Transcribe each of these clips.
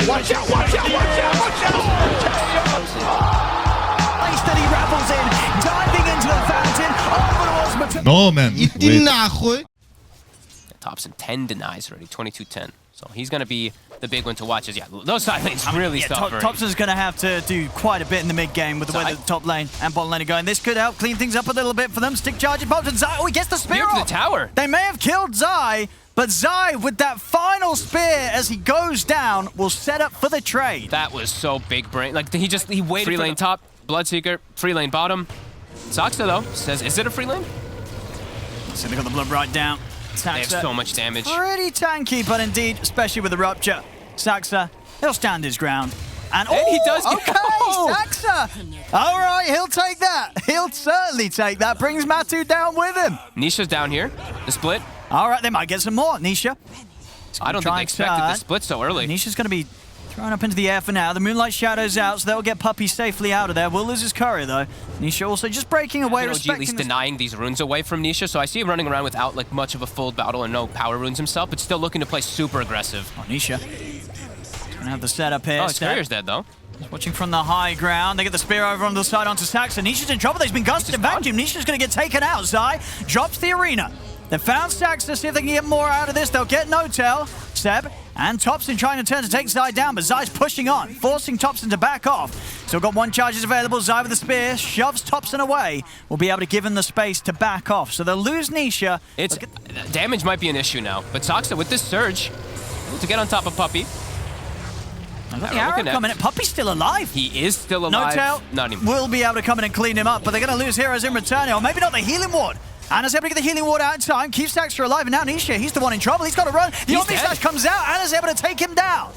Watch out, watch out, watch out, watch out! That he raffles in, diving into the fountain, over towards No, man. Иди Wait. нахуй. Thompson 10 denies already, 22-10. So he's going to be the big one to watch. Yeah, those side lanes really suffering. Thompson's going to have to do quite a bit in the mid game with the way that the top lane and bottom lane are going. This could help clean things up a little bit for them. Stick charging Pops and Zai. Oh, he gets the spear Spear to off. the tower. They may have killed Zai, but Zai with that final spear as he goes down will set up for the trade. That was so big brain. Like he waited. Free lane top, Bloodseeker, free lane bottom. Saxa though says, is it a free lane? So they got the blood right down. They have so much damage. Pretty tanky, but indeed, especially with the rupture. Saxa, he'll stand his ground. And he does get okay, oh! Saxa. All right, he'll take that. He'll certainly take that. Brings Matu down with him. Nisha's down here. The split. All right, they might get some more. Nisha. I don't think they expected the split so early. Nisha's going to be thrown up into the air for now. The Moonlight Shadow's out, so they'll get Puppy safely out of there. Will lose his courier, though. Nisha also just breaking away, OG at respecting least the... denying these runes away from Nisha, so I see him running around without like much of a full battle and no power runes himself, but still looking to play super aggressive. Oh, Nisha. Gonna have the setup here. Oh, his courier's dead, though. Watching from the high ground. They get the spear over on the side onto Saxa. Nisha's in trouble. He's been gusted and vacuumed. Nisha's going to get taken out. Zai drops the arena. They found Saxa. See if they can get more out of this. They'll get No-Tail. Seb and Thompson trying to turn to take Zai down, but Zai's pushing on, forcing Thompson to back off. Still got one charges available. Zai with the spear shoves Thompson away. Will be able to give him the space to back off. So they'll lose Nisha. Damage might be an issue now, but Saxa with this surge to get on top of Puppy. I've got the arrow coming in. Puppy's still alive. He is still alive. No-Tail Not anymore. will be able to come in and clean him up, but they're going to lose heroes in return. Or maybe not the healing ward. Anna's able to get the healing ward out in time. Keeps Saxa alive, and now Nisha, he's the one in trouble. He's got to run. The Omni Slash comes out. Anna's able to take him down.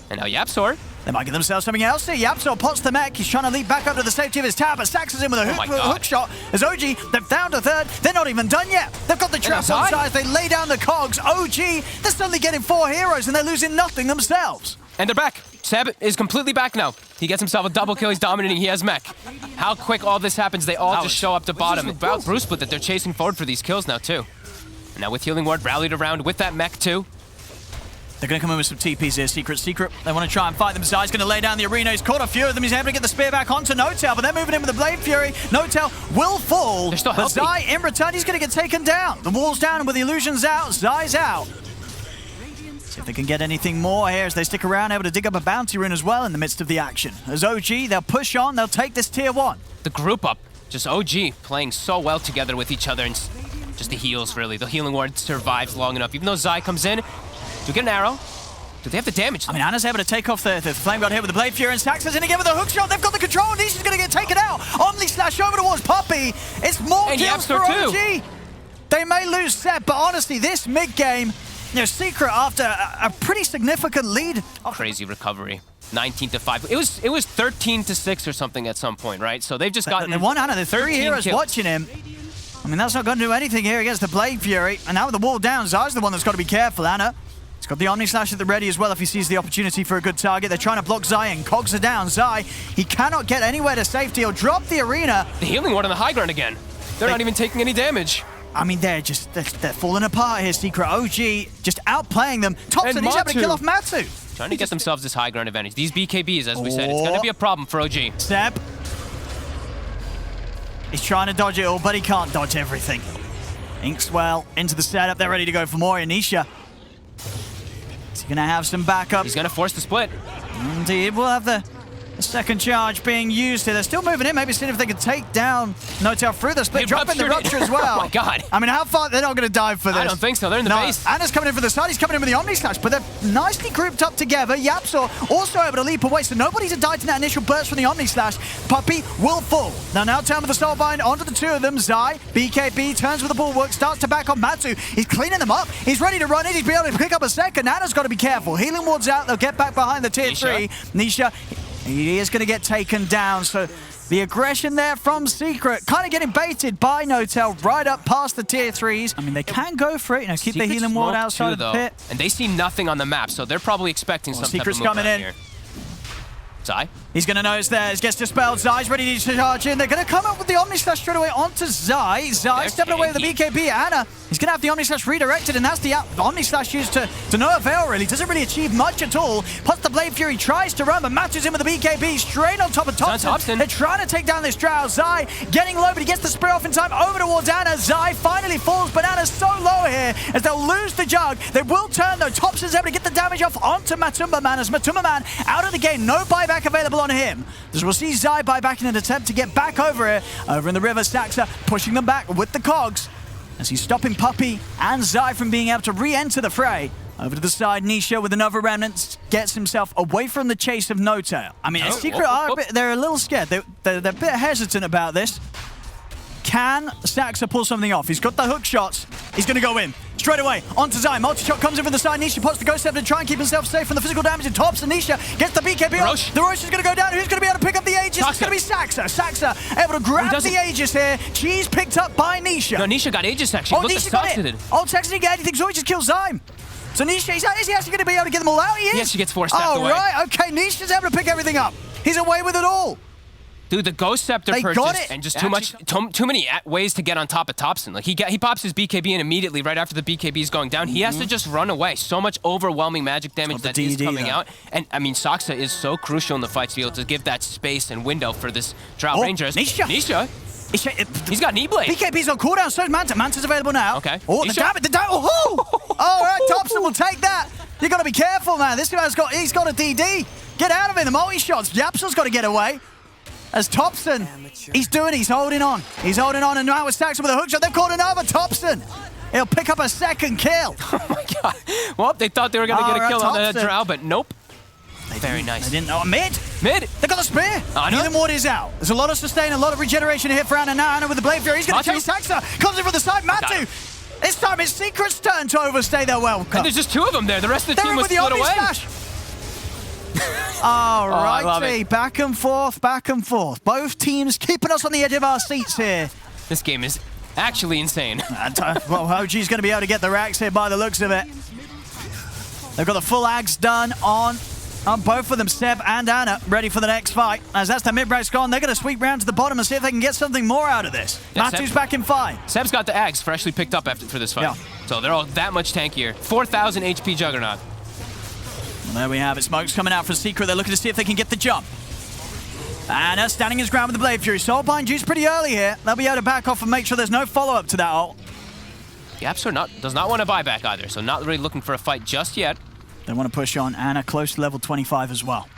And now Yapsor. They might give themselves something else here. Yapsor pots the mech. He's trying to leap back up to the safety of his tower, but Saxa's in with a hook shot. As OG, they've down to third. They're not even done yet. They've got the traps on side. They lay down the cogs. OG, they're suddenly getting 4 heroes, and they're losing nothing themselves. And they're back. Seb is completely back now. He gets himself a double kill. He's dominating. He has mech. How quick all this happens. They all just show up to bottom. About Bruce split that they're chasing forward for these kills now, too. And now with Healing Ward rallied around with that mech, too. They're going to come in with some TPs here. Secret. They want to try and fight them. Zai's going to lay down the arena. He's caught a few of them. He's able to get the spear back onto No-Tail, but they're moving in with the Blade Fury. No-Tail will fall. They're still but Zai, in return, he's going to get taken down. The wall's down, and with the illusions out, Zai's out. See if they can get anything more here as they stick around, able to dig up a bounty rune as well in the midst of the action. As OG, they'll push on. They'll take this tier 1. The group up. Just OG playing so well together with each other, and just the heals, really. The Healing Ward survives long enough. Even though Zai comes in, do get an arrow. Do they have the damage? I mean, Anna's able to take off the Flame God here with the Blade Fury, and Saxa's in again with a hook shot. They've got the control, and Nisha's going to get taken out. Omni Slash over towards Puppy. It's more kills for OG. Too. They may lose Seb, but honestly, this mid-game, you know, Secret after a pretty significant lead. Crazy recovery. 19-5. It was 13-6 or something at some point, right? So they've just gotten. They won Anna. There's 3 heroes kills. watching him. I mean, that's not going to do anything here against the Blade Fury. And now with the wall down, Zai's the one that's got to be careful, Anna. He's got the Omni Slash at the ready as well if he sees the opportunity for a good target. They're trying to block Zai, and cogs are down. Zai, he cannot get anywhere to safety. He'll drop the arena. The Healing Ward on the high ground again. They're not even taking any damage. I mean, they're falling apart here. Secret OG just outplaying them. Thompson, he's able to kill off Matu. Trying to get themselves this high ground advantage. These BKBs, as we said, it's going to be a problem for OG. Seb. He's trying to dodge it all, but he can't dodge everything. Inkswell into the setup. They're ready to go for more. Anisha. Is he going to have some backup? He's going to force the split. Indeed. We'll have the second charge being used here. They're still moving in. Maybe seeing if they can take down No-Tail through the split. Dropping the rupture as well. Oh my god. I mean, how far? They're not going to dive for this. I don't think so. They're in the base. Anna's coming in for the side. He's coming in with the Omni Slash, but they're nicely grouped up together. Yapsor also able to leap away, so nobody's died in that initial burst from the Omni Slash. Puppy will fall. Now turn with the Soulbind onto the 2 of them. Zai, BKB, turns with the Bulwark, starts to back on Matu. He's cleaning them up. He's ready to run in. He's be able to pick up a second. Anna's got to be careful. Healing Ward's out. They'll get back behind the tier 3. Nisha. He is going to get taken down, so the aggression there from Secret, kind of getting baited by No-Tail right up past the tier 3s. I mean, they can go for it, you know, keep the healing ward outside of the pit. And they see nothing on the map, so they're probably expecting some type of move coming in. here. Zai. He's going to notice there. He gets dispelled. Zai's ready to charge in. They're going to come up with the Omni Slash straight away onto Zai. Zai stepping away with the BKB. Ana, he's going to have the Omni Slash redirected, and that's the Omni Slash used to no avail, really. Doesn't really achieve much at all. Plus the Blade Fury tries to run, but Matu's in with the BKB straight on top of Thompson. They're trying to take down this Drow. Zai getting low, but he gets the spear off in time over towards Ana. Zai finally falls, but Ana's so low here as they'll lose the jug. They will turn, though. Thompson's able to get the damage off onto Matumba Man as Matumba Man out of the game. No buyback available on him. As we'll see Zai buy back in an attempt to get back over here. Over in the river, Saxa pushing them back with the cogs as he's stopping Puppey and Zai from being able to re-enter the fray. Over to the side, Nisha with another remnant gets himself away from the chase of No Tail. I mean, Secret are they're a little scared. They're a bit hesitant about this. Can Saxa pull something off? He's got the hook shots. He's going to go in. Straight away, onto Zai. Multi-shot comes in from the side. Nisha pops the Ghost Step to try and keep himself safe from the physical damage and tops. And Nisha gets the BKB off. The Roche is going to go down. Who's going to be able to pick up the Aegis? It's going to be Saxa. Saxa able to grab the Aegis here. Cheese picked up by Nisha. No, Nisha got Aegis actually. Look, Nisha got it. Oh, Saxa didn't get anything, so he just kills Zai. So Nisha, is he actually going to be able to get them all out? He is? Yes, she gets force-stepped away. Oh, right. Okay, Nisha's able to pick everything up. He's away with it all. Dude, the Ghost Scepter purchase and just too many ways to get on top of Thompson. Like he pops his BKB in immediately right after the BKB is going down. He has to just run away. So much overwhelming magic damage that is coming out. And I mean, Saxa is so crucial in the fight to be able to give that space and window for this Drow Rangers. Nisha. He's got knee blade. BKB's on cooldown, so is Manta. Manta's available now. Okay. Oh, the damage. Oh, all right, Thompson will take that. You got to be careful, man. This guy's he's got a DD. Get out of it. The multi-shots. Yapsel's got to get away. As Thompson, he's holding on. He's holding on, and now with Saxa with a hookshot. They've caught another Thompson. He'll pick up a second kill. Oh my god. Well, they thought they were going to get a kill on the Drow, but nope. Very nice. They didn't know. Mid. They got the spear. Neither Ward is out. There's a lot of sustain, a lot of regeneration here for Ana. Now Ana with the Blade Fury. He's going to chase Saxa. Comes in from the side. Matu. This time it's Secret's turn to overstay their welcome. And there's just two of them there. The rest of the team was split away. All righty, back and forth, back and forth. Both teams keeping us on the edge of our seats here. This game is actually insane. Well, OG's going to be able to get the racks here by the looks of it. They've got the full ags done on both of them, Seb and Ana, ready for the next fight. As that's the mid-brace gone, they're going to sweep round to the bottom and see if they can get something more out of this. Yeah, Matu's back in fight. Seb's got the ags freshly picked up for this fight. Yeah. So they're all that much tankier. 4,000 HP Juggernaut. Well, there we have it. Smoke's coming out for Secret. They're looking to see if they can get the jump. Ana standing his ground with the Blade Fury. Soulbind used pretty early here. They'll be able to back off and make sure there's no follow-up to that ult. Yapster does not want to buy back either, so not really looking for a fight just yet. They want to push on Ana close to level 25 as well.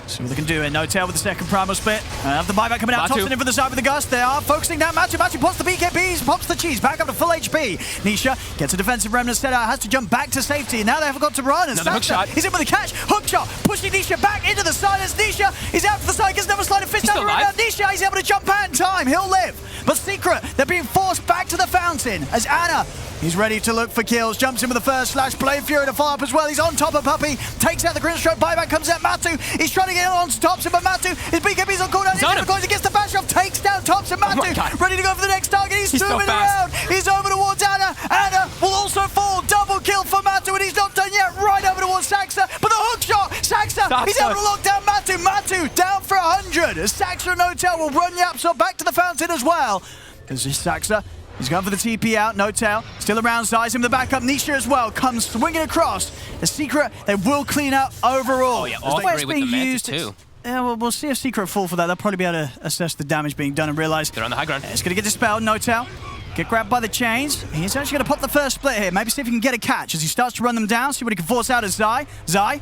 See what they can do here. No Tail with the second primal split. Have the buyback coming out. Thompson in for the side with the gust. They are focusing down Matu. Matu pops the BKBs, pops the cheese, back up to full HP. Nisha gets a defensive remnant set out, has to jump back to safety. Now they have got to run. And hook shot. He's in with a catch. Hook shot, pushing Nisha back into the silence. Nisha is out to the side, gets another sliding fist out the rebound. Nisha, he's able to jump out in time. He'll live. But Secret, they're being forced back to the fountain as Ana, he's ready to look for kills. Jumps in with the first slash. Blade Fury to follow up as well. He's on top of Puppey. Takes out the Grin Stroke. Buyback comes out. Matu. He's trying to get on to Thompson, but Matu, his BKB's on cooldown. He gets the bash off. Takes down Thompson. Matu ready to go for the next target. He's zooming around. He's over towards Ana. Ana will also fall. Double kill for Matu, and he's not done yet. Right over towards Saxa. But the hook shot. Saxa, he's able to lock down Matu. Matu down for 100. As Saxa and No Tail will run Yapso back to the fountain as well. As this Saxa, he's going for the TP out. No Tail still around, Zai's him the backup. Nisha as well comes swinging across. The Secret, they will clean up overall. Oh yeah, all three with the Manta too. Yeah, well, we'll see if Secret fall for that. They'll probably be able to assess the damage being done and realize they're on the high ground. It's going to get dispelled. No Tail get grabbed by the chains. He's actually going to pop the first split here. Maybe see if he can get a catch as he starts to run them down. See what he can force out of Zai. Zai.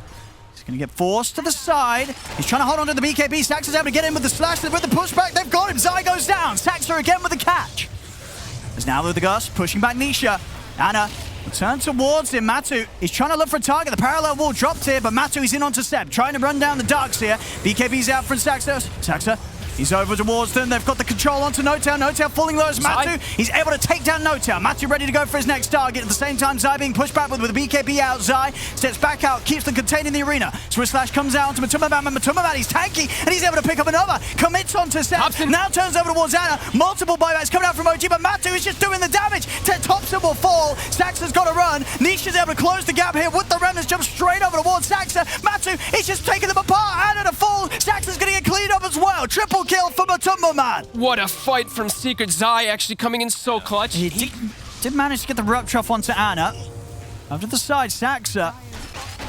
He's going to get forced to the side. He's trying to hold on to the BKB. Saxa's able to get in with the slash. With the pushback, they've got him. Zai goes down. Saxa again with the catch. As now with the Gus, pushing back Nisha. Ana will turn towards him. Matu, he's trying to look for a target. The parallel wall dropped here, but Matu is in onto Seb, trying to run down the darks here. BKB's out from Saxa. Saxa He's over towards them. They've got the control onto No-Tail. No-Tail falling low as Matu. He's able to take down No-Tail. Matu ready to go for his next target. At the same time, Zai being pushed back with the BKB out. Zai steps back out, keeps them contained in the arena. Swiss Slash comes out onto Matuma-Man. Matuma-Man, he's tanky, and he's able to pick up another. Commits onto Seb. Now turns over towards Ana. Multiple buybacks coming out from OG, but Matu is just doing the damage. Thompson will fall. Saxa's got to run. Nisha's able to close the gap here with the remnants. Jump straight over towards Saxa. Matu is just taking them apart. Ana to fall. Saxa's going to get cleaned up as well. Triple kill for Matuma-Man. What a fight from Secret. Zai actually coming in so clutch. He did manage to get the rupture off onto Ana. Up to the side, Saxa.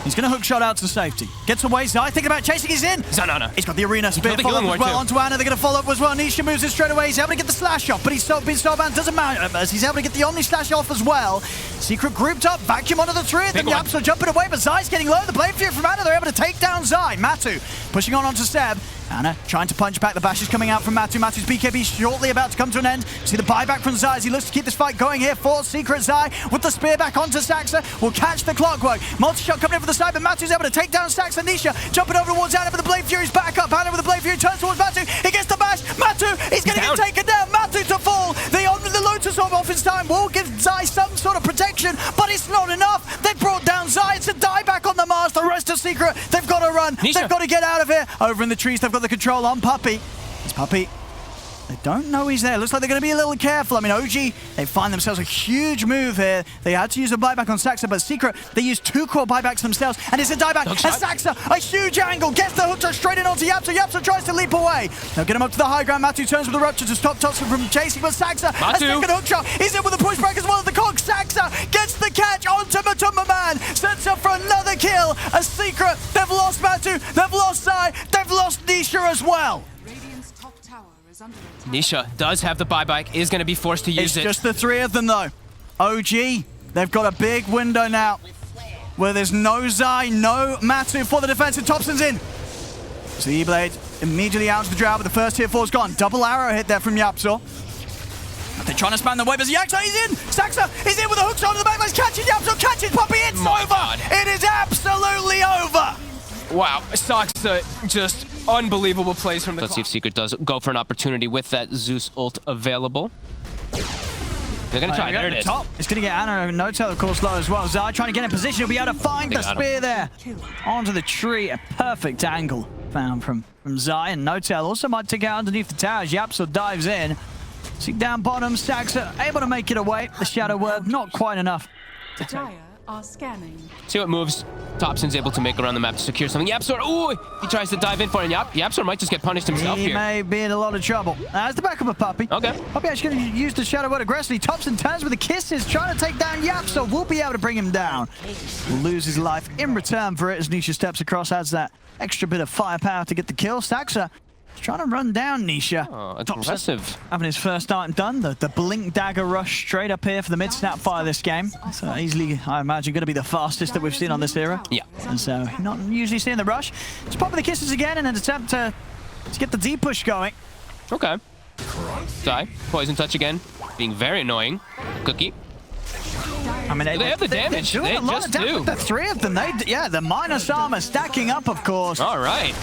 He's going to hook shot out to safety. Gets away, Zai thinking about chasing, he's in. He's on Ana. He's got the arena spear follow up as well onto Ana. They're going to follow up as well. Nisha moves in straight away. He's able to get the slash off, but he's been soulbound. Doesn't matter as he's able to get the Omni slash off as well. Secret grouped up, vacuum onto the three of them. Yapso jumping away, but Zai's getting low. The blade fury from Ana. They're able to take down Zai. Matu pushing on onto Seb. Ana trying to punch back. The bash is coming out from Matu. Matu's BKB shortly about to come to an end. See the buyback from Zai as he looks to keep this fight going here for Secret. Zai with the spear back onto Saxa. Will catch the clockwork. Multi-shot coming in for the side, but Matu's able to take down Saxa. Nisha jumping over towards Ana, but the blade fury's back up. Ana with the blade fury turns towards Matu. He gets the bash. Matu, he's going to get taken down. Matu to fall. The Lotus Orb off his time will give Zai some sort of protection, but it's not enough. They've brought down Zai. It's a dieback on the Mars. The rest of Secret, they've got to run. Nisha. They've got to get out of here. Over in the trees, they've got the control on Puppey. It's Puppey. They don't know he's there. Looks like they're going to be a little careful. I mean, OG, they find themselves a huge move here. They had to use a buyback on Saxa, but Secret, they used 2 core buybacks themselves, and it's a dieback. And Saxa, a huge angle, gets the hook shot straight in onto Yapso. Yapso tries to leap away. They'll get him up to the high ground. Matu turns with the rupture to stop Thompson from chasing, but Saxa, a second hook shot. He's in with the pushback as well as the cog. Saxa gets the catch onto Matuma-Man. Sets up for another kill. A Secret, they've lost Matu, they've lost Zai, they've lost Nisha as well. Nisha does have the buyback, is going to be forced to use it. It's just the 3 of them, though. OG, they've got a big window now where there's no Zai, no Matu for the defense, and Thompson's in. So the E-Blade immediately out to the drought, but the first tier 4's gone. Double arrow hit there from Yapso. They're trying to span the way, but Yaksa, he's in! Saxa is in with a hook shot on the back. Let's catch it, Yapso, catch it, Puppey, it's over! God. It is absolutely over! Wow, Saxa just unbelievable plays from the Let's see if Secret does go for an opportunity with that Zeus ult available. They're going to try. There it is. Top. It's going to get Ana and No-Tail, of course, low as well. Zai trying to get in position. He'll be able to find the spear there. Onto the tree. A perfect angle found from Zai. And No-Tail also might take out underneath the towers. Yapso dives in. See down bottom. Saxa able to make it away. The Shadow Word, not quite enough. Are scanning. See what moves Thompson's able to make around the map to secure something. Yapsor, ooh, he tries to dive in for it. Yapsor might just get punished himself here. He may be in a lot of trouble. That's the back of a Puppey. Okay. Puppey actually going to use the Shadow Word aggressively. Thompson turns with the kisses, trying to take down Yapsor. We'll be able to bring him down. Will lose his life in return for it as Nisha steps across, adds that extra bit of firepower to get the kill. Saxa trying to run down Nisha. Oh, aggressive. Having his first item done. The Blink Dagger rush straight up here for the mid-snap fire this game. So easily, I imagine, going to be the fastest that we've seen on this era. Yeah. And so not usually seeing the rush. Just popping the kisses again in an attempt to get the D push going. Okay. Zai, poison touch again. Being very annoying. Cookie. I mean, they have the damage. They just do. The 3 of them. The minus armor stacking up, of course. All right.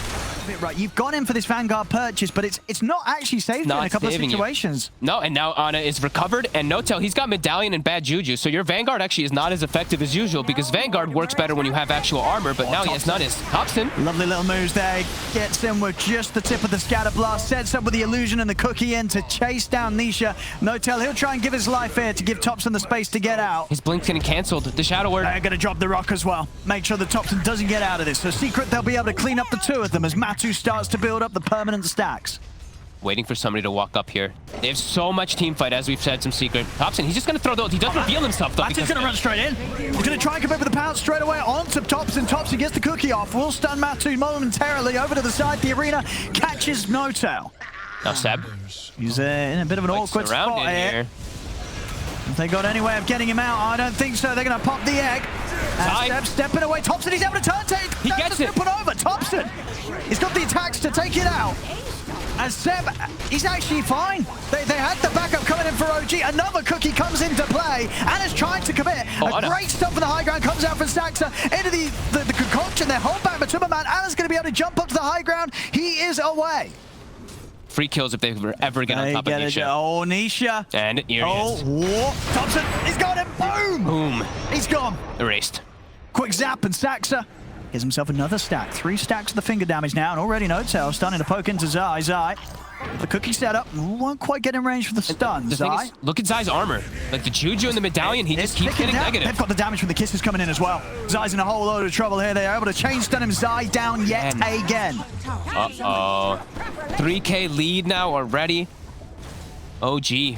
Right, you've gone in for this Vanguard purchase, but it's not actually saved in a couple of situations. No, and now Ana is recovered, and No-Tail, he's got Medallion and bad Juju, so your Vanguard actually is not as effective as usual, because Vanguard works better when you have actual armor, but now he has none. Is Thompson. Lovely little moves there. Gets in with just the tip of the Scatter Blast, sets up with the Illusion and the Cookie in to chase down Nisha. No-Tail, he'll try and give his life here to give Thompson the space to get out. His Blink's getting cancelled. The Shadow Word. They're going to drop the rock as well. Make sure that Thompson doesn't get out of this. So Secret, they'll be able to clean up the 2 of them as Matu starts to build up the permanent stacks. Waiting for somebody to walk up here. They have so much team fight, as we've said, some Secret. Thompson, he's just going to throw the ult. He doesn't reveal himself, though. Matu's going to run straight in. He's going to try and come up with the pounce straight away onto Thompson. Thompson gets the cookie off. Will stun Matu momentarily. Over to the side, the arena catches No-Tail. Now Seb. He's in a bit of an awkward spot here. If they got any way of getting him out, I don't think so. They're going to pop the egg. Seb stepping away. Thompson, he's able to turn. He gets it. Put over. Thompson, he's got the attacks to take it out. And Seb, he's actually fine. They had the backup coming in for OG. Another cookie comes into play. Ana's trying to commit. A great stuff for the high ground. Comes out from Saxa into the concoction. They hold back Matuma-Man. Ana's going to be able to jump up to the high ground. He is away. free kills if they were ever get on top of Nisha. Oh, Nisha. And here he is. Oh, Thompson, he's got him. Boom. Boom. He's gone. Erased. Quick zap, and Saxa gives himself another stack. 3 stacks of the finger damage now, and already No-Tail starting to poke into Zai. Zai, the cookie setup, won't quite get in range for the stun. The thing Zai. is, look at Zai's armor. Like the Juju and the medallion, he just keeps getting negative. They've got the damage from the kisses coming in as well. Zai's in a whole load of trouble here. They are able to chain stun him. Zai down yet again. Uh-oh. 3K lead now already. OG.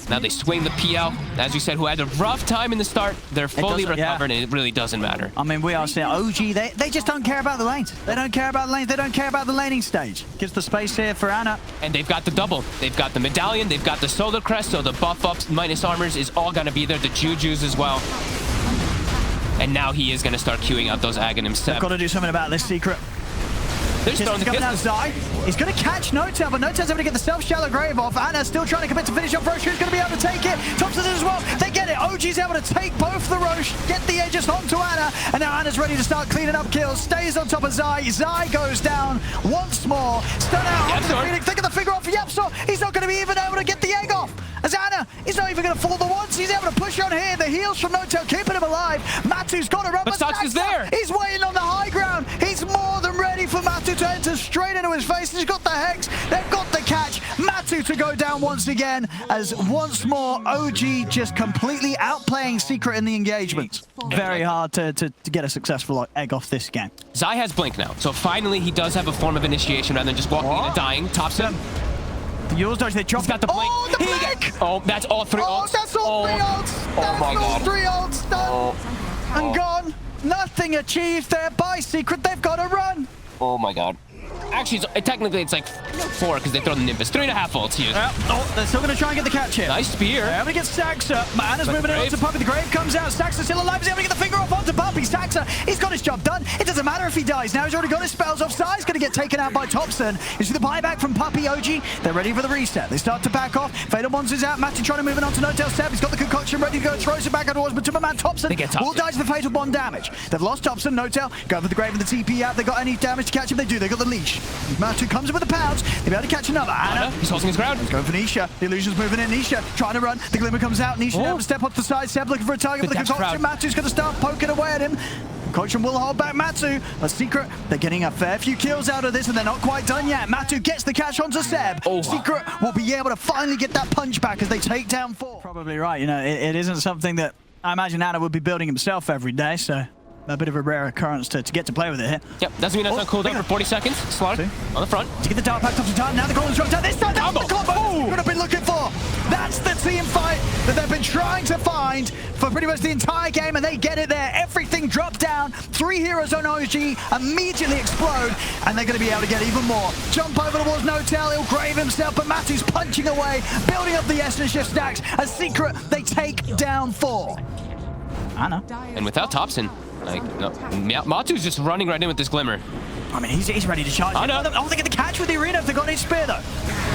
Now they swing the PL. As you said, who had a rough time in the start. They're fully recovered, and it really doesn't matter. I mean, we are saying OG, they just don't care about the lanes. They don't care about the lanes. They don't care about the laning stage. Gives the space here for Ana. And they've got the double. They've got the medallion. They've got the solar crest. So the buff ups minus armors is all going to be there. The Jujus as well. And now he is going to start queuing out those Aghanim Seb. They've got to do something about this secret. They're just throwing the coming out kisses. Zai. He's going to catch No-Tail, but No-Tail's able to get the self-shallow grave off. Ana's still trying to commit to finish off Roche. Who's going to be able to take it? Thompson as well. They get it. OG's able to take both the Roche, get the edges onto Ana, and now Ana's ready to start cleaning up kills. Stays on top of Zai. Zai goes down once more. Stun out onto the Phoenix. Think of the figure off for Yapsor. He's not going to be even able to get the egg off. As Ana, he's not even going to fall the once. He's able to push on here. The heals from No-Tail keeping him alive. Matu's got to run. But Sox is there. He's waiting on the high ground. He's more than ready for Matu to enter straight into his face. He's got the Hex. They've got the catch. Matu to go down once again, as once more OG just completely outplaying Secret in the engagement. Very hard to get a successful egg off this game. Zai has Blink now, so finally he does have a form of initiation rather than just walking in and dying. Thompson. The Yours dodge, they drop. He's got the Blink. Oh, the Blink! Oh, that's all 3 ults. Oh, that's all 3 ults. That's my all God. 3 ults done and gone. Nothing achieved there by Secret. They've got to run. Oh my god. Actually, technically it's like 4 because they throw the Nimbus. 3.5 ults here. Oh, they're still going to try and get the catch here. Nice spear. They're able to get Saxa. Ana's moving in onto Puppy. The Grave comes out. Saxa's still alive. He's able to get the finger off onto Puppy. Saxa, he's got his job done. It doesn't matter if he dies. Now he's already got his spells off. Zai's going to get taken out by Thompson. You see the buyback from Puppy. OG, they're ready for the reset. They start to back off. Fatal Bonds is out. Matu trying to move it onto No-Tail Seb. He's got the concoction ready to go. Throws it back towards Matuma Man. Thompson will die to the Fatal Bond damage. They've lost Thompson. No-Tail go for the Grave and the TP out. They got any damage to catch him? They do. They got the leash. Matu comes in with the pounds. They'll be able to catch another. Ana, he's holding his ground. He's going for Nisha. The illusion's moving in. Nisha trying to run. The Glimmer comes out. Nisha able to step off the side. Seb looking for a target with the concoction. Matu's going to start poking away at him. Concoction will hold back Matu. A Secret, they're getting a fair few kills out of this, and they're not quite done yet. Matu gets the catch onto Seb. Secret will be able to finally get that punch back as they take down 4. Probably right. You know, it isn't something that I imagine Ana would be building himself every day, so a bit of a rare occurrence to get to play with it here. Yep, doesn't mean that's on cooldown for 40 seconds. Slaughter on the front. To get the dark pack off the time. Now the corner's dropped down. This time, that's the combo we've been looking for. That's the team fight that they've been trying to find for pretty much the entire game, and they get it there. Everything dropped down. 3 heroes on OG immediately explode, and they're going to be able to get even more. Jump over towards No-Tail. He'll grave himself, but Matu's punching away, building up the Essence Shift stacks. A Secret, they take down 4. Ana. And without Thompson, like, no, Matu's just running right in with this Glimmer. I mean, he's ready to charge. Oh, they get the catch with the arena if they've got his spear, though.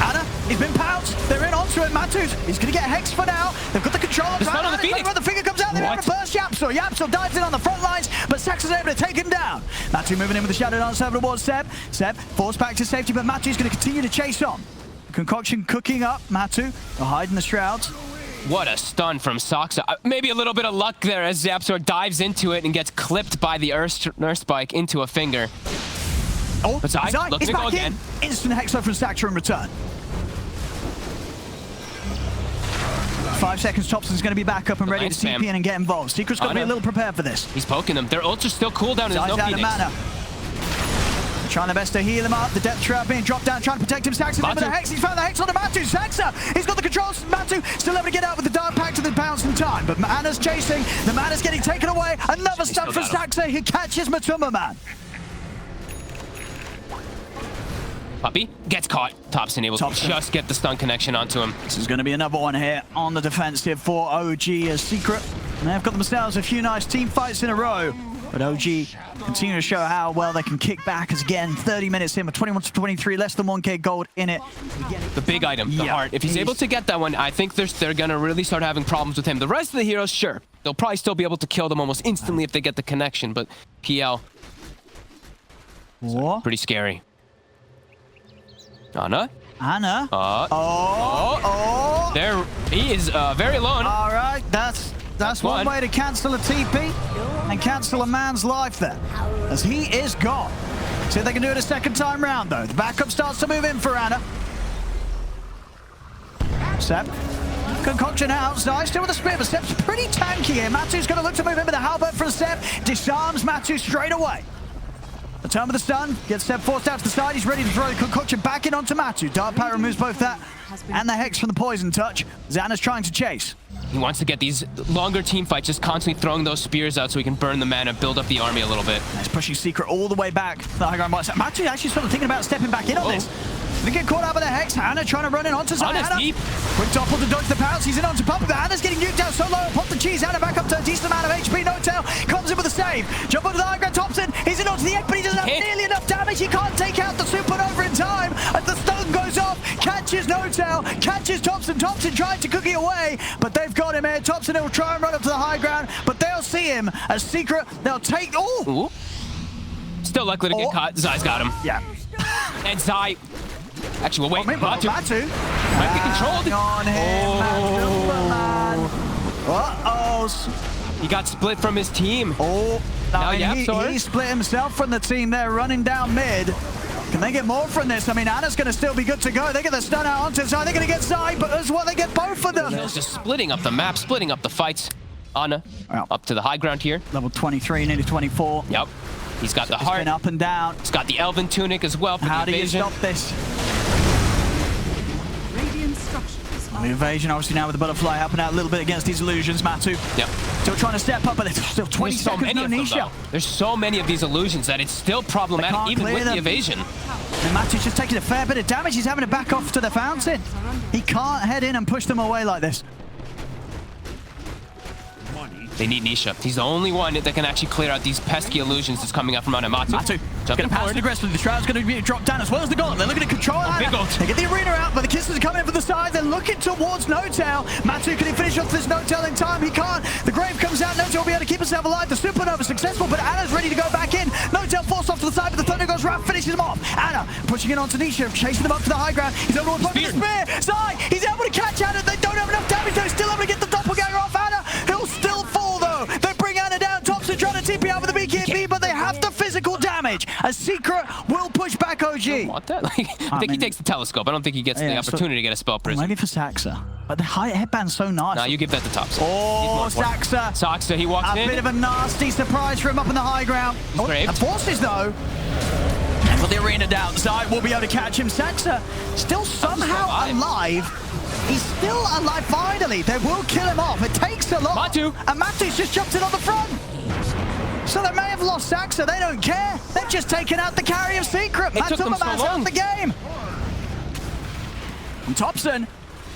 Ana, he's been pounced. They're in onto it. Matu's, he's going to get Hex for now. They've got the control. The stun on the Phoenix. The finger comes out. They're going to burst Yapsor. Yapsor dives in on the front lines, but Sax is able to take him down. Matu moving in with the Shadow Dance over towards Seb. Seb forced back to safety, but Matu's going to continue to chase on. Concoction cooking up. Matu hiding the shrouds. What a stun from Soxa. Maybe a little bit of luck there as Zapsor dives into it and gets clipped by the Earth Spike into a finger. Oh, but Zai looking to go again. Instant Hexo from Saxa in return. 5 seconds, Thompson's going to be back up and ready to TP in and get involved. Secret's got to be a little prepared for this. He's poking them. Their ults are still cooldown and there's no Phoenix. Mana. Trying their best to heal him up. The depth trap being dropped down, trying to protect him. Saxa's in with the Hex. He's found the Hex on the Matu. Saxa, he's got the controls. Matu still able to get out with the Dark Pact to the bounce in time. But Ana's chasing. The Mana's getting taken away. Another stun from Saxa. He catches Matuma Man. Puppy gets caught. Thompson able to just get the stun connection onto him. This is going to be another one here on the defensive for OG as Secret. And they've got themselves a few nice team fights in a row. But OG continue to show how well they can kick back as again, 30 minutes in with 21 to 23, less than 1k gold in it. The big item, the heart. If he's able to get that one, I think they're going to really start having problems with him. The rest of the heroes, sure. They'll probably still be able to kill them almost instantly if they get the connection, but PL, pretty scary. Ana? Ana. There, he is very alone. All right, that's one way to cancel a TP and cancel a man's life there, as he is gone. See if they can do it a second time round, though. The backup starts to move in for Ana. Seb. Concoction out. Zai still with a split, but Seb's pretty tanky here. Matu's going to look to move in with a halberd from Seb. Disarms Matu straight away. The turn with the stun gets Seb forced out to the side. He's ready to throw the concoction back in onto Matu. Dark Power removes both that and the Hex from the poison touch. Xana's trying to chase. He wants to get these longer team fights, just constantly throwing those spears out so he can burn the mana, build up the army a little bit. He's pushing Secret all the way back. The high ground. Matu actually sort of thinking about stepping back in on this. They get caught out by the Hex. Ana trying to run in onto Zai. Ana deep. Quick topple to dodge the pounce. He's in onto Puppy, but Ana's getting nuked out so low. Pop the cheese. Ana back up to a decent amount of HP. No tail. Comes in with a save. Jump onto the high ground. Thompson. He's in onto the egg, but he doesn't have nearly enough damage. He can't take out the supernova in time. And the stun goes off. Catches No Tail. Catches Thompson. Thompson trying to cookie away, but they've got him here. Thompson will try and run up to the high ground, but they'll see him as Secret. They'll take. Ooh. Still likely to get caught. Zai's got him. Yeah. And Zai. Actually, well, wait. Matu might be controlled. On him, He got split from his team. Now he split himself from the team there, running down mid. Can they get more from this? I mean, Ana's going to still be good to go. They get the stun out onto Zai. They're going to get Zai, but as well, they get both of them. He's just splitting up the map, splitting up the fights. Ana up to the high ground here. Level 23, nearly 24. Yep. He's got the heart. Up and down. He's got the Elven Tunic as well for the evasion. How do you stop this? Radiant structures. The evasion, obviously, now with the butterfly helping out a little bit against these illusions. Matu still trying to step up, but there's still 20 seconds, no Nisha. There's so many of these illusions that it's still problematic, even with the evasion. And Matu's just taking a fair bit of damage. He's having to back off to the fountain. He can't head in and push them away like this. They need Nisha. He's the only one that can actually clear out these pesky illusions that's coming up from under Matu. Going to pounce aggressively. The Shroud's going to be dropped down as well as the Golem. They're looking to control Ana. They get the arena out, but the Kissers are coming in for the side. They're looking towards No Tail. Matu, can he finish off this No Tail in time? He can't. The Grave comes out. No Tail will be able to keep himself alive. The Supernova successful, but Ana's ready to go back in. No Tail forced off to the side, but the Thunder goes right, finishes him off. Ana pushing in onto Nisha, chasing them up to the high ground. He's able to put the spear. Zai, he's able to catch Ana. They don't have enough damage. They're still able to get the doppelganger off Ana. He'll still fall though. They bring Ana down. Thompson trying to TP out with the BKB, but they have the physical damage. A Secret will push back OG. I don't want that. I think he takes the telescope. I don't think he gets the opportunity to get a spell prison. Maybe for Saxa. But the high headband's so nice. No, you give that to Thompson. Saxa. Saxa, he walks in. A bit of a nasty surprise for him up in the high ground. The forces though. And for the arena down, Zai will be able to catch him. Saxa still somehow alive. He's still alive finally. They will kill him off. It takes a lot. Matu. And Matu's just jumped in on the front. So they may have lost Saxa. They don't care. They've just taken out the carry of Secret. Matsuma's out of the game. And Thompson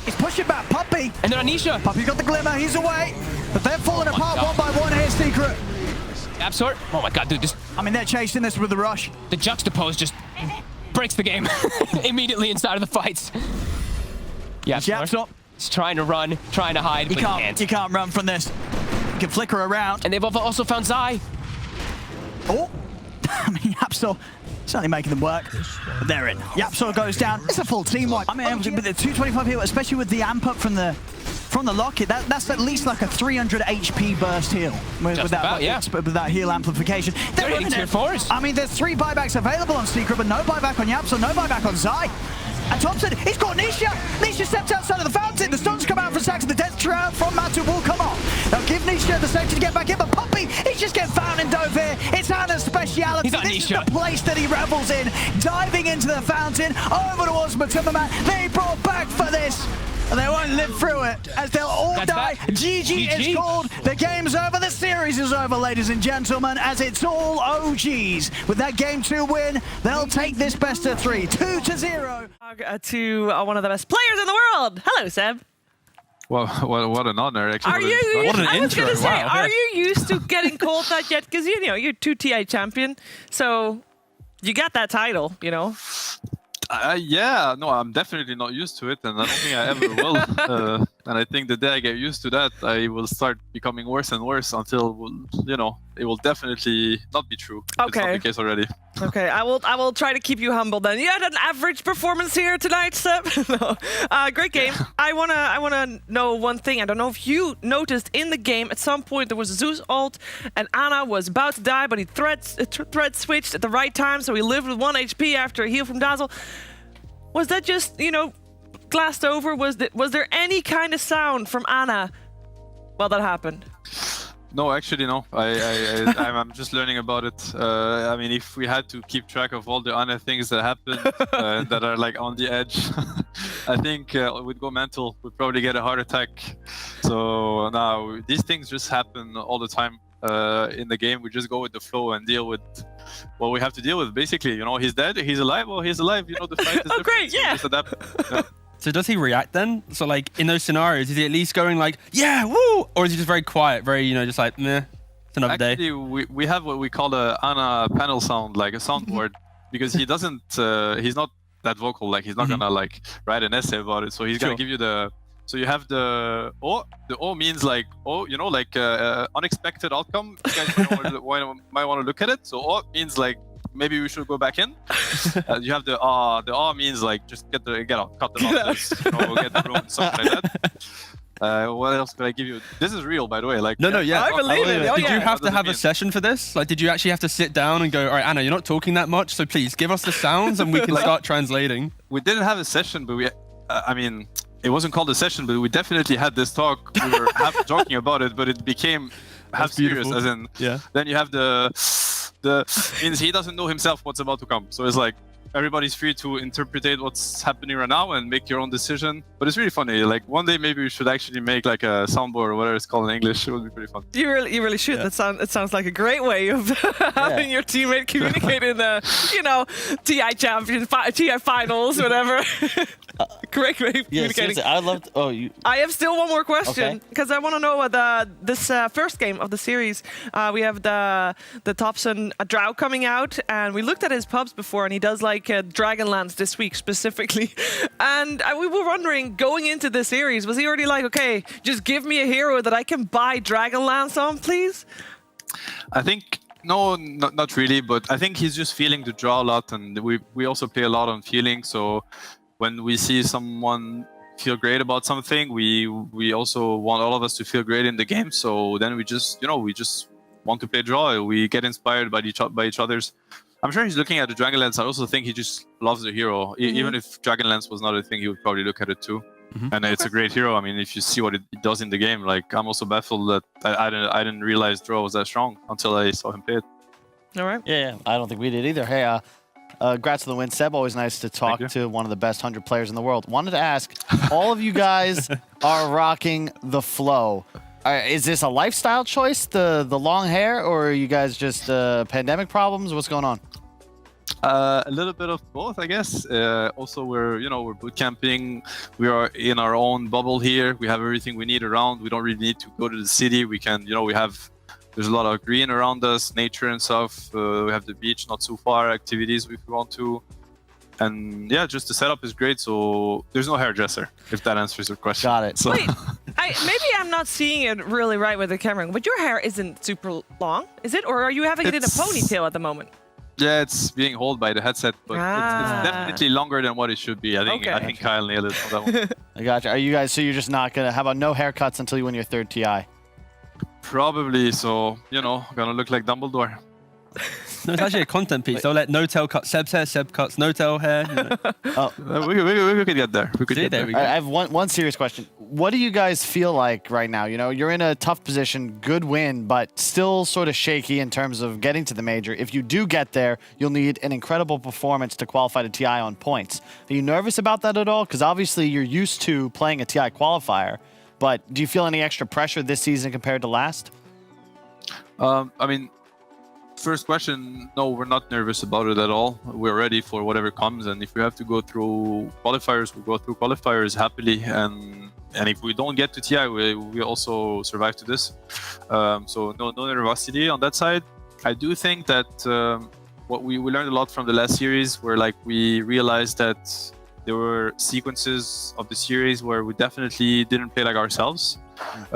is pushing back Puppy. And then Anisha. Puppy's got the glimmer. He's away. But they're falling apart one by one here, Secret. Absort. Oh my god, dude. I mean, they're chasing this with the rush. The juxtapose just breaks the game immediately inside of the fights. Yeah, he's trying to run, trying to hide, but he can't. You can't run from this. You can flicker around. And they've also found Zai. I mean, Yapsor certainly making them work. But they're in. Yapsor goes down. It's a full team wipe. I mean, with the 225 heal, especially with the amp up from the locket, that's at least like a 300 HP burst heal with that heal amplification. They're hitting tier 4s. I mean, there's 3 buybacks available on Secret, but no buyback on Yapsor, no buyback on Zai. And Thompson, he's got Nisha. Nisha steps outside of the fountain. The stuns come out from Saxa. The death shroud from Matu will come off. They'll give Nisha the safety to get back in, but Puppy, he's just getting fountain dove here. It's Ana's speciality. This is the place that he revels in. Diving into the fountain, over towards Matuma. They brought back for this. And they won't live through it, as they'll all die. GG is called. The game's over. The series is over, ladies and gentlemen, as it's all OGs. With that Game 2 win, they'll take this best of 3, 2-0. To one of the best players in the world. Hello, Seb. Well, what an honor, actually. Are you? What an I was intro. going to say, wow. Are you used to getting called that yet? Because, you know, you're 2TI champion, so you got that title, you know? Yeah, no, I'm definitely not used to it, and I don't think I ever will. And I think the day I get used to that, I will start becoming worse and worse until, you know, it will definitely not be true. It's not Okay. the case already. Okay, I will try to keep you humble then. You had an average performance here tonight, Seb. No. Great game. I wanna know one thing. I don't know if you noticed in the game at some point there was a Zeus ult and Ana was about to die, but he thread switched at the right time, so he lived with 1 HP after a heal from Dazzle. Was that just, you know, glassed over? Was there any kind of sound from Ana while that happened? No, actually, no. I'm just learning about it. I mean, if we had to keep track of all the other things that happen that are like on the edge, I think we'd go mental. We'd probably get a heart attack. So now these things just happen all the time in the game. We just go with the flow and deal with what we have to deal with. Basically, you know, he's dead, he's alive. Well, he's alive. You know, the fight is Oh, different, great! so Yeah. just adapt. Yeah. So does he react then? So like in those scenarios, is he at least going like, yeah, woo? Or is he just very quiet, very, you know, just like, meh, it's another day? Actually, we have what we call a Ana panel sound, like a soundboard, because he doesn't, he's not that vocal, like he's not gonna like write an essay about it. So he's gonna give you the, so you have the O means like, oh, you know, like unexpected outcome. You guys might want to look at it. So O means like, maybe we should go back in. You have the A means like just get out, cut the losses, you know, get the room, something like that. What else could I give you? This is real, by the way. Like No, yeah. I believe it. Oh, Did you yeah. have to have a mean- session for this? Like, did you actually have to sit down and go, all right, Ana, you're not talking that much, so please give us the sounds and we can start translating? We didn't have a session, but we, I mean, it wasn't called a session, but we definitely had this talk. We were half joking about it, but it became half serious, beautiful. as in, Yeah. then you have the means he doesn't know himself what's about to come. So it's like everybody's free to interpret what's happening right now and make your own decision. But it's really funny. Like one day maybe we should actually make like a soundboard or whatever it's called in English. It would be pretty fun. You really should. Yeah. It sounds like a great way of having your teammate communicate in the, you know, TI champion, TI finals, whatever. Great way of Yeah, communicating. seriously, I loved. Oh, you. I have still one more question Okay. because I want to know this first game of the series. We have the Thompson Drow coming out, and we looked at his pubs before, and he does like Dragonlance this week specifically. And we were wondering, going into this series, was he already like, okay, just give me a hero that I can buy Dragonlance on, please? I think no, not really, but I think he's just feeling the draw a lot, and we also play a lot on feeling. So when we see someone feel great about something, we also want all of us to feel great in the game. So then we just want to play draw. We get inspired by each other's. I'm sure he's looking at the Dragonlance. I also think he just loves the hero. Even if Dragonlance was not a thing, he would probably look at it too. And it's a great hero. I mean, if you see what it does in the game, like I'm also baffled that I didn't realize draw was that strong until I saw him play it. All right. Yeah, I don't think we did either. Hey, congrats on the win, Seb. Always nice to talk you. to one of the best 100 players in the world. Wanted to ask, all of you guys are rocking the flow. Is this a lifestyle choice, the long hair, or are you guys just pandemic problems? What's going on? A little bit of both, I guess. Also, we're boot camping. We are in our own bubble here. We have everything we need around. We don't really need to go to the city. We can, there's a lot of green around us, nature and stuff. We have the beach not too far, activities if we want to. And yeah, just the setup is great. So there's no hairdresser, if that answers your question. Got it. So, Wait, maybe I'm not seeing it really right with the camera, but your hair isn't super long, is it? Or are you having it in a It's- ponytail at the moment? yeah, it's being held by the headset, but it's definitely longer than what it should be. I think Kyle nailed it on that one. I gotcha. Are you guys, so you're just not going to, how about no haircuts until you win your third TI? Probably. So, gonna look like Dumbledore. No, it's actually a content piece. They'll let no-tail cut Seb's hair, Seb cuts no-tail hair. You know. We could get there. We could See, get there there. we I go. have one serious question. What do you guys feel like right now? You're in a tough position, good win, but still sort of shaky in terms of getting to the major. If you do get there, you'll need an incredible performance to qualify to TI on points. Are you nervous about that at all? Because obviously you're used to playing a TI qualifier, but do you feel any extra pressure this season compared to last? I mean, first question, no, we're not nervous about it at all. We're ready for whatever comes, and if we have to go through qualifiers, we'll go through qualifiers happily. And if we don't get to TI, we also survive to this. So no nervosity on that side. I do think that what we learned a lot from the last series, where like we realized that there were sequences of the series where we definitely didn't play like ourselves.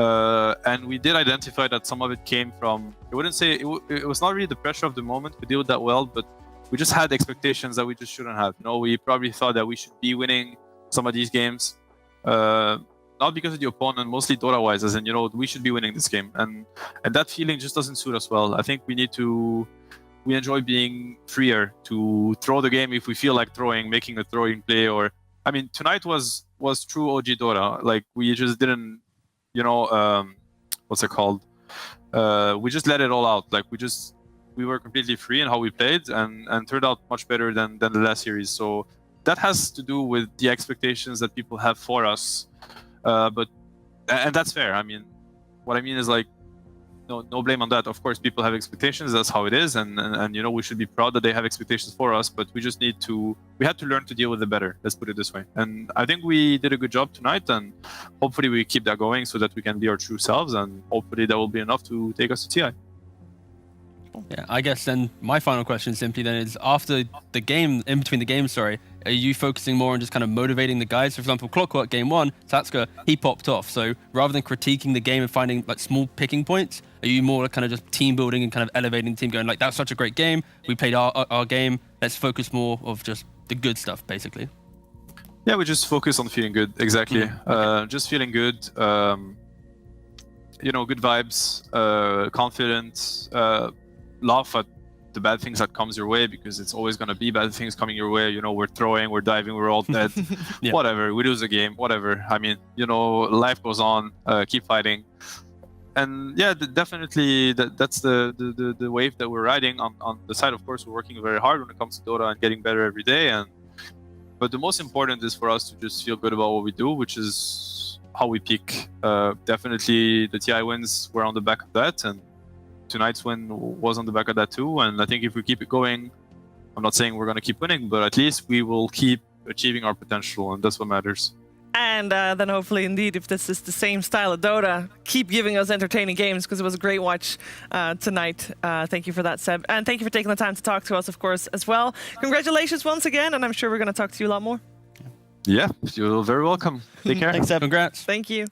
And we did identify that some of it came from, I wouldn't say, it was not really the pressure of the moment, we did that well, but we just had expectations that we just shouldn't have. You know, we probably thought that we should be winning some of these games, not because of the opponent, mostly Dota-wise, as in, you know, we should be winning this game. And that feeling just doesn't suit us well. I think we enjoy being freer to throw the game if we feel like throwing, making a throwing play, or, I mean, tonight was true OG Dota. Like, we just didn't, you know, what's it called? We just let it all out. Like, we were completely free in how we played, and turned out much better than the last series. So that has to do with the expectations that people have for us. And that's fair. I mean, what I mean is, like, no blame on that. Of course, people have expectations. That's how it is, and you know, we should be proud that they have expectations for us. But we just we had to learn to deal with it better. Let's put it this way. And I think we did a good job tonight, and hopefully we keep that going so that we can be our true selves, and hopefully that will be enough to take us to TI. Yeah, I guess then my final question simply then is, after the game, in between the games, sorry, are you focusing more on just kind of motivating the guys? For example, Clockwork game 1, Satsuka, he popped off. So rather than critiquing the game and finding like small picking points, are you more kind of just team building and kind of elevating the team, going like, that's such a great game, we played our game, let's focus more of just the good stuff, basically? Yeah, we just focus on feeling good, exactly. Just feeling good, you know, good vibes, confident, laugh at the bad things that comes your way, because it's always going to be bad things coming your way. You know, we're throwing, we're diving, we're all dead. Yeah. Whatever, we lose a game, whatever. I mean, you know, life goes on, keep fighting. And yeah, definitely that's the wave that we're riding. On the side, of course, we're working very hard when it comes to Dota and getting better every day. But the most important is for us to just feel good about what we do, which is how we peak. Definitely the TI wins were on the back of that, and tonight's win was on the back of that too. And I think if we keep it going, I'm not saying we're going to keep winning, but at least we will keep achieving our potential, and that's what matters. And then hopefully, indeed, if this is the same style of Dota, keep giving us entertaining games, because it was a great watch tonight. Thank you for that, Seb. And thank you for taking the time to talk to us, of course, as well. Congratulations once again, and I'm sure we're going to talk to you a lot more. Yeah, you're very welcome. Take care. Thanks, Seb. Congrats. Thank you.